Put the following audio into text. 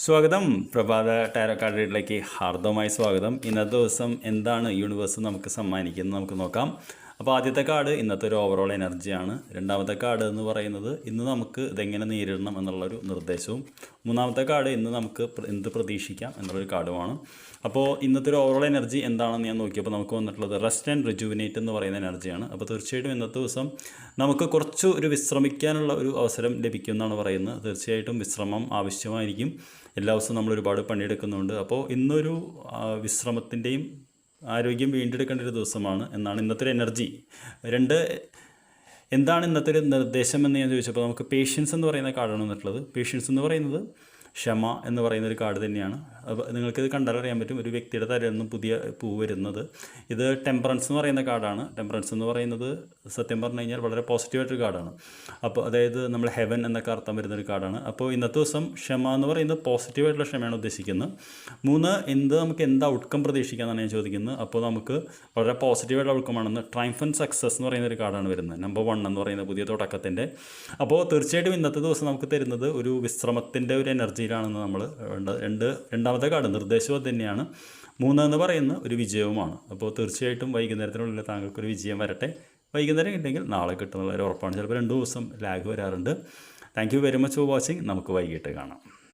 സ്വാഗതം. പ്രഭാത tarot card റീഡിലേക്ക് ഹാർദവമായ സ്വാഗതം. ഇന്നത്തെ ദിവസം എന്താണ് യൂണിവേഴ്സ് നമുക്ക് സമ്മാനിക്കുന്നത് നമുക്ക് നോക്കാം. അപ്പോൾ ആദ്യത്തെ കാർഡ് ഇന്നത്തെ ഒരു ഓവറോൾ എനർജിയാണ്. രണ്ടാമത്തെ കാർഡ് എന്ന് പറയുന്നത് ഇന്ന് നമുക്ക് ഇതെങ്ങനെ നേരിടണം എന്നുള്ളൊരു നിർദ്ദേശവും. മൂന്നാമത്തെ കാർഡ് ഇന്ന് നമുക്ക് എന്ത് പ്രതീക്ഷിക്കാം എന്നുള്ളൊരു കാർഡുമാണ്. അപ്പോൾ ഇന്നത്തെ ഒരു ഓവറോൾ എനർജി എന്താണെന്ന് ഞാൻ നോക്കിയപ്പോൾ നമുക്ക് വന്നിട്ടുള്ളത് റെസ്റ്റ് ആൻഡ് റിജുവിനേറ്റ് എന്ന് പറയുന്ന എനർജിയാണ്. അപ്പോൾ തീർച്ചയായിട്ടും ഇന്നത്തെ ദിവസം നമുക്ക് കുറച്ച് ഒരു വിശ്രമിക്കാനുള്ള ഒരു അവസരം ലഭിക്കുമെന്നാണ് പറയുന്നത്. തീർച്ചയായിട്ടും വിശ്രമം ആവശ്യമായിരിക്കും. എല്ലാ ദിവസവും നമ്മൾ ഒരുപാട് പണിയെടുക്കുന്നുണ്ട്. അപ്പോൾ ഇന്നൊരു വിശ്രമത്തിൻ്റെയും ആരോഗ്യം വീണ്ടെടുക്കേണ്ട ഒരു ദിവസമാണ് എന്നാണ് ഇന്നത്തെ ഒരു എനർജി. എന്താണ് ഇന്നത്തെ ഒരു നിർദ്ദേശം എന്ന് ഞാൻ ചോദിച്ചപ്പോൾ നമുക്ക് പേഷ്യൻസ് എന്ന് പറയുന്ന കാർഡാണ് വന്നിട്ടുള്ളത്. പേഷ്യൻസ് എന്ന് പറയുന്നത് ക്ഷമ എന്ന് പറയുന്ന ഒരു കാർഡ് തന്നെയാണ്. അപ്പോൾ നിങ്ങൾക്കിത് കണ്ടാൽ അറിയാൻ പറ്റും ഒരു വ്യക്തിയുടെ തലയിൽ നിന്നും പുതിയ പൂ വരുന്നത്. ഇത് ടെമ്പറൻസ് എന്ന് പറയുന്ന കാർഡാണ്. ടെമ്പറൻസ് എന്ന് പറയുന്നത് സത്യം പറഞ്ഞു കഴിഞ്ഞാൽ വളരെ പോസിറ്റീവായിട്ടൊരു കാർഡാണ്. അപ്പോൾ അതായത് നമ്മൾ ഹെവൻ എന്നൊക്കെ അർത്ഥം വരുന്നൊരു കാർഡാണ്. അപ്പോൾ ഇന്നത്തെ ദിവസം ക്ഷമ എന്ന് പറയുന്നത് പോസിറ്റീവായിട്ടുള്ള ക്ഷമയാണ് ഉദ്ദേശിക്കുന്നത്. 3 നമുക്ക് എന്ത് ഔട്ട്കം പ്രതീക്ഷിക്കാമെന്നാണ് ഞാൻ ചോദിക്കുന്നത്. അപ്പോൾ നമുക്ക് വളരെ പോസിറ്റീവായിട്ടുള്ള ഔട്ട്കമാണെന്ന് ട്രൈംഫൻറ്റ് സക്സസ് എന്ന് പറയുന്ന ഒരു കാർഡാണ് വരുന്നത്. നമ്പർ 1 എന്ന് പറയുന്ന പുതിയ തുടക്കത്തിൻ്റെ. അപ്പോൾ തീർച്ചയായിട്ടും ഇന്നത്തെ ദിവസം നമുക്ക് തരുന്നത് ഒരു വിശ്രമത്തിൻ്റെ ഒരു എനർജിയിലാണെന്ന് നമ്മൾ രണ്ടാമത്തെ കാർഡ് നിർദ്ദേശവും തന്നെയാണ്. 3 എന്ന് പറയുന്ന ഒരു വിജയവുമാണ്. അപ്പോൾ തീർച്ചയായിട്ടും വൈകുന്നേരത്തിനുള്ളിൽ താങ്കൾക്കൊരു വിജയം വരട്ടെ. വൈകുന്നേരം കിട്ടുമെങ്കിൽ നാളെ കിട്ടുന്നുള്ള ഒരു ഉറപ്പാണ്. ചിലപ്പോൾ 2 ദിവസം ലാഗ് വരാറുണ്ട്. Thank you very much for watching. നമുക്ക് വൈകിട്ട് കാണാം.